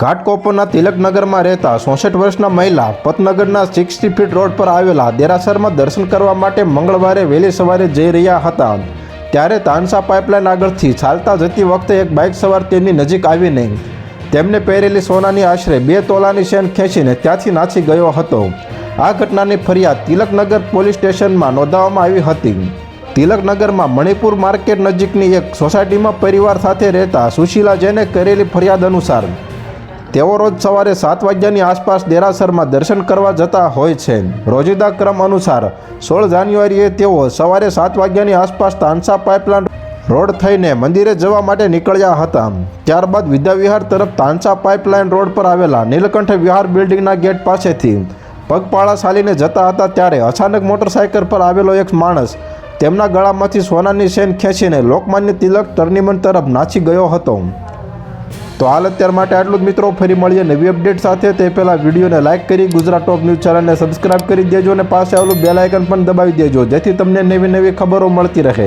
ઘાટકોપરના તિલકનગરમાં રહેતા 64 વર્ષના મહિલા પતનગરના 60 ફીટ રોડ પર આવેલા દેરાસરમાં દર્શન કરવા માટે મંગળવારે વહેલી સવારે જઈ રહ્યા હતા ત્યારે તાનસા પાઇપલાઇન આગળથી ચાલતા જતી વખતે એક બાઇક સવાર તેમની નજીક આવીને તેમને પહેરેલી સોનાની આશરે 2 તોલાની ચેન ખેંચીને ત્યાંથી નાસી ગયો હતો। આ ઘટનાની ફરિયાદ તિલકનગર પોલીસ સ્ટેશનમાં નોંધાવવામાં આવી હતી। તિલકનગરમાં મણિપુર માર્કેટ નજીકની એક સોસાયટીમાં પરિવાર સાથે રહેતા સુશીલા જૈને કરેલી ફરિયાદ અનુસાર તેઓ રોજ સવારે 7 વાગ્યાની આસપાસ દેરાસરમાં દર્શન કરવા જતા હોય છે। રોજિંદા ક્રમ અનુસાર 16 જાન્યુઆરીએ તેઓ સવારે 7 વાગ્યાની આસપાસ તાનસા પાઇપલાઇન રોડ થઈને મંદિરે જવા માટે નીકળ્યા હતા। ત્યારબાદ વિદ્યાવિહાર તરફ તાનસા પાઇપલાઇન રોડ પર આવેલા નીલકંઠ વિહાર બિલ્ડિંગના ગેટ પાસેથી પગપાળા ચાલીને જતા હતા ત્યારે અચાનક મોટરસાઇકલ પર આવેલો એક માણસ તેમના ગળામાંથી સોનાની ચેન ખેંચીને લોકમાન્ય તિલક ટર્મિનલ તરફ નાસી ગયો હતો। તો હાલ અત્યાર માટે આટલું જ મિત્રો, ફરી મળીએ નવી અપડેટ સાથે। તે પહેલાં વિડીયોને લાઇક કરી ગુજરાત ટોપ ન્યૂઝ ચેનલને સબસ્ક્રાઇબ કરી દેજો અને પાસે આવેલું બેલ આઇકન પણ દબાવી દેજો જેથી તમને નવી નવી ખબરો મળતી રહે।